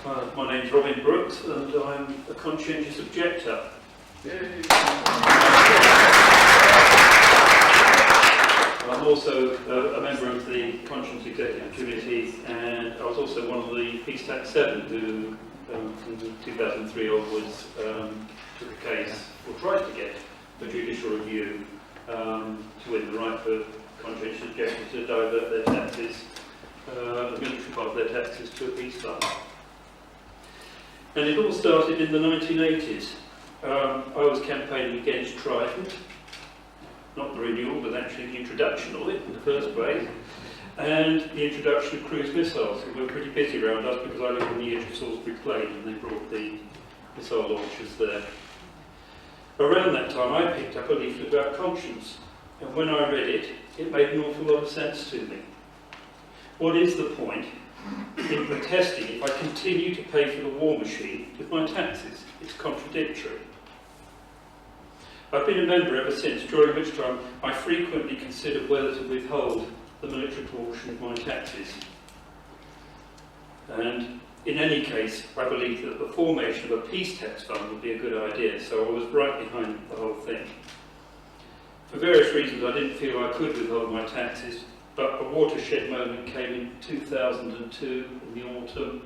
My name's Brookes and I'm a Conscientious Objector. Yay. I'm also a member of the Conscience Executive Committee, and I was also one of the Peace Tax 7 who, from 2003 onwards, took a case, or tried to get a judicial review to win the right for conscientious objectors to divert their taxes, the military part of their taxes, to a peace fund. And it all started in the 1980s. I was campaigning against Trident, not the renewal, but actually the introduction of it in the first place, and the introduction of cruise missiles. We were pretty busy around us because I live on the edge of Salisbury Plain and they brought the missile launchers there. Around that time I picked up a leaflet about conscience, and when I read it, it made an awful lot of sense to me. What is the point in protesting if I continue to pay for the war machine with my taxes? It's contradictory. I've been a member ever since, during which time I frequently considered whether to withhold the military portion of my taxes. And in any case, I believe that the formation of a peace tax fund would be a good idea, so I was right behind the whole thing. For various reasons I didn't feel I could withhold my taxes, but a watershed moment came in 2002 in the autumn.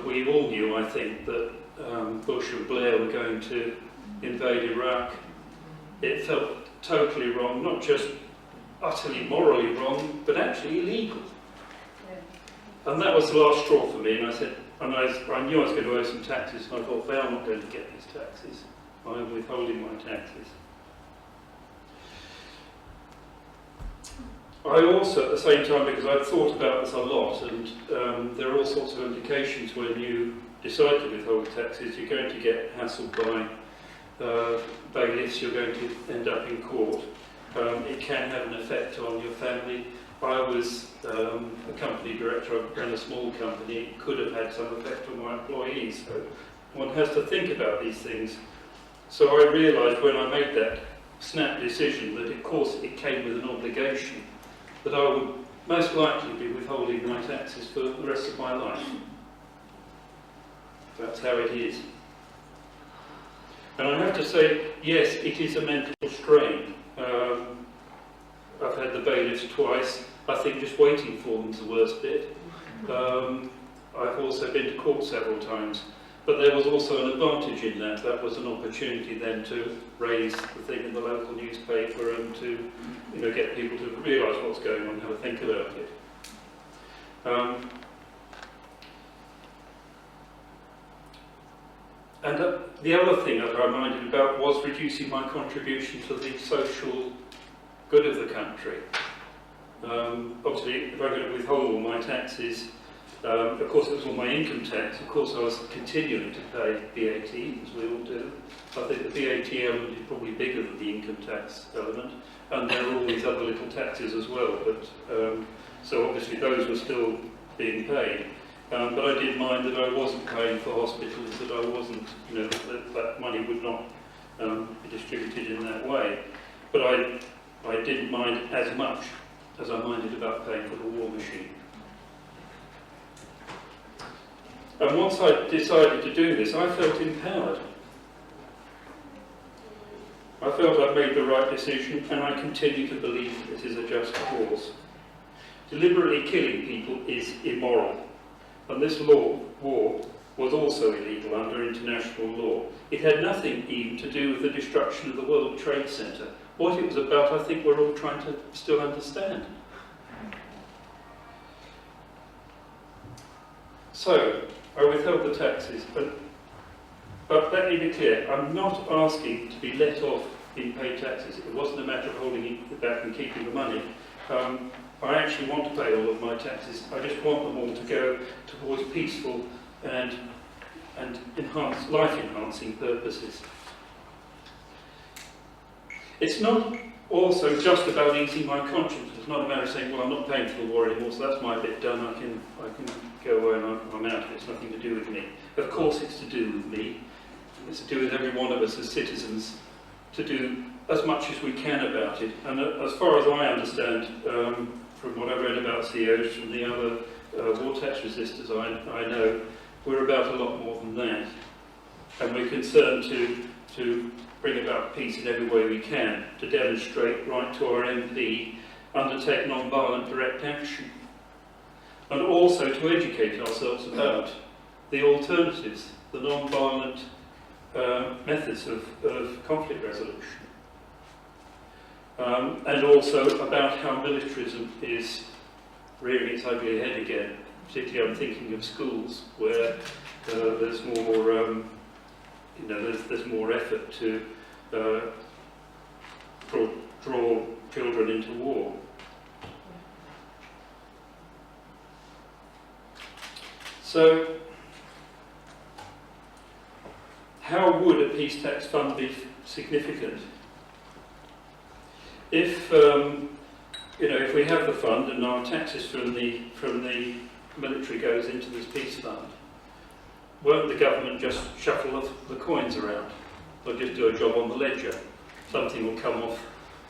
We all knew, I think, that Bush and Blair were going to invade Iraq. It felt totally wrong, not just utterly morally wrong, but actually illegal. Yeah. And that was the last straw for me, and I said, I knew I was going to owe some taxes, and I thought, well, I'm not going to get these taxes. I'm withholding my taxes. I also, at the same time, because I'd thought about this a lot, and there are all sorts of implications when you decide to withhold taxes. You're going to get hassled by bailiffs, you're going to end up in court. It can have an effect on your family. I was a company director, I ran a small company. It could have had some effect on my employees. So one has to think about these things. So I realised when I made that snap decision that, of course, it came with an obligation that I would most likely be withholding my taxes for the rest of my life. That's how it is. And I have to say, yes, it is a mental strain. I've had the bailiffs twice. I think just waiting for them's the worst bit. I've also been to court several times. But there was also an advantage in that. That was an opportunity then to raise the thing in the local newspaper and to, get people to realise what's going on, have a think about it. And the other thing that I minded about was reducing my contribution to the social good of the country. Obviously, if I'm going to withhold all my taxes, of course it was all my income tax, of course I was continuing to pay VAT, as we all do. I think the VAT element is probably bigger than the income tax element, and there are all these other little taxes as well, but so obviously those were still being paid. But I did mind that I wasn't paying for hospitals, that I wasn't, that money would not be distributed in that way. But I didn't mind as much as I minded about paying for the war machine. And once I decided to do this, I felt empowered. I felt I'd made the right decision, and I continue to believe that this is a just cause. Deliberately killing people is immoral. And this war was also illegal under international law. It had nothing even to do with the destruction of the World Trade Center. What it was about, I think we're all trying to still understand. So, I withheld the taxes, but let me be clear, I'm not asking to be let off in paid taxes. It wasn't a matter of holding it back and keeping the money. I actually want to pay all of my taxes. I just want them all to go towards peaceful and life-enhancing purposes. I'm not also just about easing my conscience. It's not a matter of saying, well, I'm not paying for the war anymore, so that's my bit done. I can go away and I'm out of it. It's nothing to do with me. Of course, it's to do with me. It's to do with every one of us as citizens, to do as much as we can about it. And as far as I understand, from what I've read about CEOs, from the other war tax resistors I know, we're about a lot more than that. And we're concerned to bring about peace in every way we can, to demonstrate right to our MP, undertake non-violent direct action, and also to educate ourselves about the alternatives, the non-violent methods of conflict resolution. And also about how militarism is rearing its ugly head again. Particularly I'm thinking of schools where there's more, there's more effort to draw children into war. So, how would a peace tax fund be significant? If if we have the fund and our taxes from the military goes into this peace fund, won't the government just shuffle the coins around, or just do a job on the ledger? Something will come off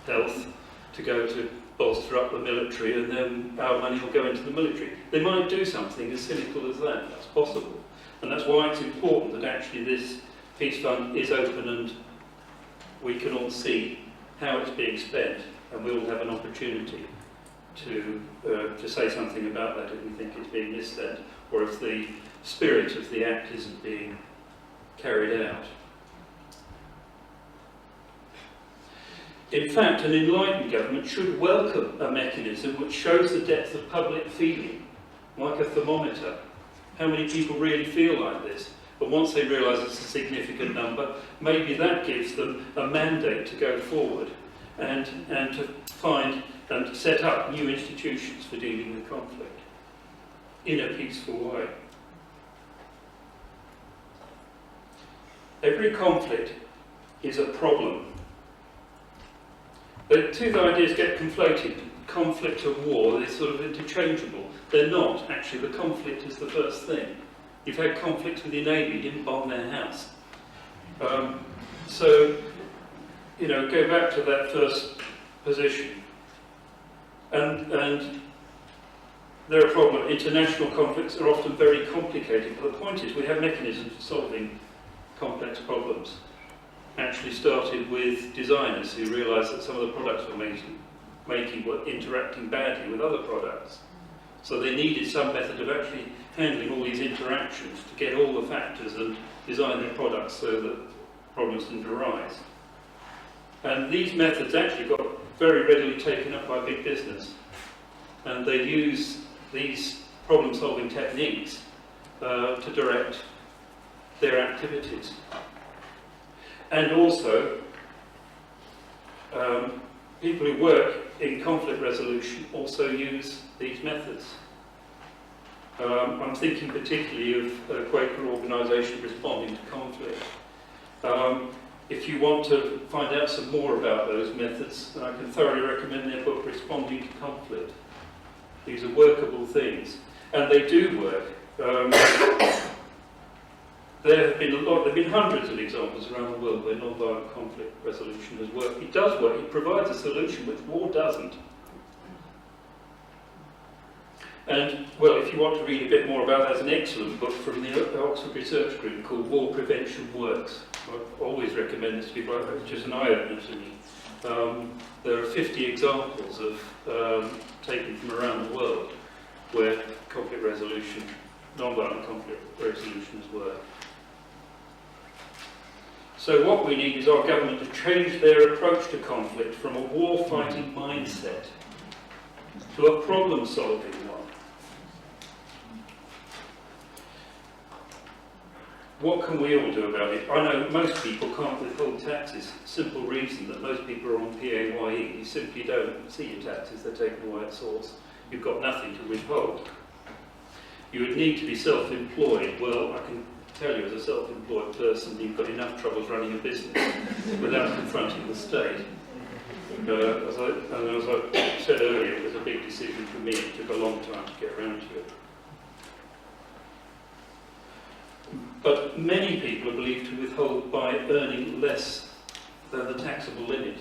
health to go to bolster up the military, and then our money will go into the military. They might do something as cynical as that. That's possible, and that's why it's important that actually this peace fund is open and we can all see how it's being spent, and we will have an opportunity to say something about that if we think it's being misspent, or if the spirit of the act isn't being carried out. In fact, an enlightened government should welcome a mechanism which shows the depth of public feeling, like a thermometer. How many people really feel like this? But once they realise it's a significant number, maybe that gives them a mandate to go forward and to find and set up new institutions for dealing with conflict in a peaceful way. Every conflict is a problem. The two ideas get conflated. Conflict and war, they're sort of interchangeable. They're not. Actually, the conflict is the first thing. You've had conflicts with your neighbour, you didn't bomb their house. So, go back to that first position. And there are problems. International conflicts are often very complicated, but the point is we have mechanisms for solving complex problems. Actually started with designers who realised that some of the products we're making were interacting badly with other products. So they needed some method of actually handling all these interactions to get all the factors and design their products so that problems didn't arise. And these methods actually got very readily taken up by big business. And they use these problem-solving techniques to direct their activities. And also, people who work in conflict resolution also use these methods. I'm thinking particularly of a Quaker organisation responding to conflict. If you want to find out some more about those methods, I can thoroughly recommend their book, Responding to Conflict. These are workable things, and they do work. There have been hundreds of examples around the world where non-violent conflict resolution has worked. It does work. It provides a solution which war doesn't. And, well, if you want to read a bit more about that, there's an excellent book from the Oxford Research Group called War Prevention Works. I always recommend this to people. It's just an eye-opener to me. There are 50 examples of taken from around the world where conflict resolution, non-violent conflict resolution has worked. So what we need is our government to change their approach to conflict from a war-fighting mindset to a problem-solving one. What can we all do about it? I know most people can't withhold taxes. Simple reason that most people are on PAYE. You simply don't see your taxes, they're taken away at source. You've got nothing to withhold. You would need to be self-employed. Well, I can tell you as a self-employed person, you've got enough troubles running a business without confronting the state. As I said earlier, it was a big decision for me. It took a long time to get around to it. But many people are believed to withhold by earning less than the taxable limit.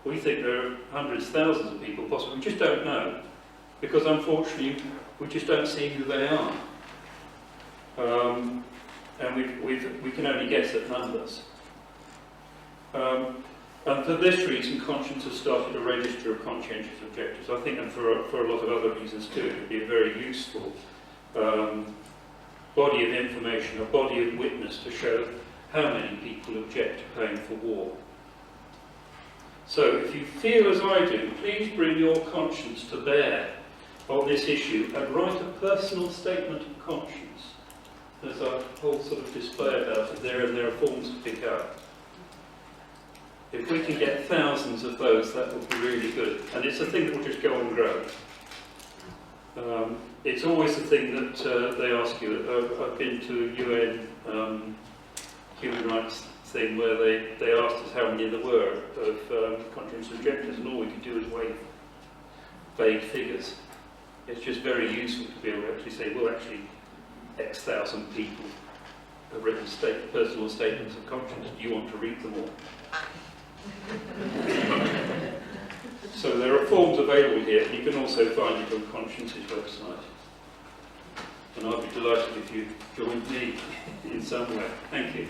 We think there are hundreds, thousands of people possibly. We just don't know, because unfortunately we just don't see who they are. And we can only guess at numbers. And for this reason, Conscience has started a register of conscientious objectors. I think, and for a lot of other reasons too, it would be a very useful body of information, a body of witness to show how many people object to paying for war. So if you feel as I do, please bring your conscience to bear on this issue and write a personal statement of conscience. There's a whole sort of display about it there, and there are forms to pick up. If we can get thousands of those, that would be really good. And it's a thing that will just go and grow. It's always the thing that they ask you. I've been to a UN human rights thing where they asked us how many there were of conscientious objectors, and all we could do is wave vague figures. It's just very useful to be able to actually say, well, actually, X thousand people have written personal statements of conscience. Do you want to read them all? So there are forms available here, and you can also find it on Conscience's website. And I'd be delighted if you joined me in some way. Thank you.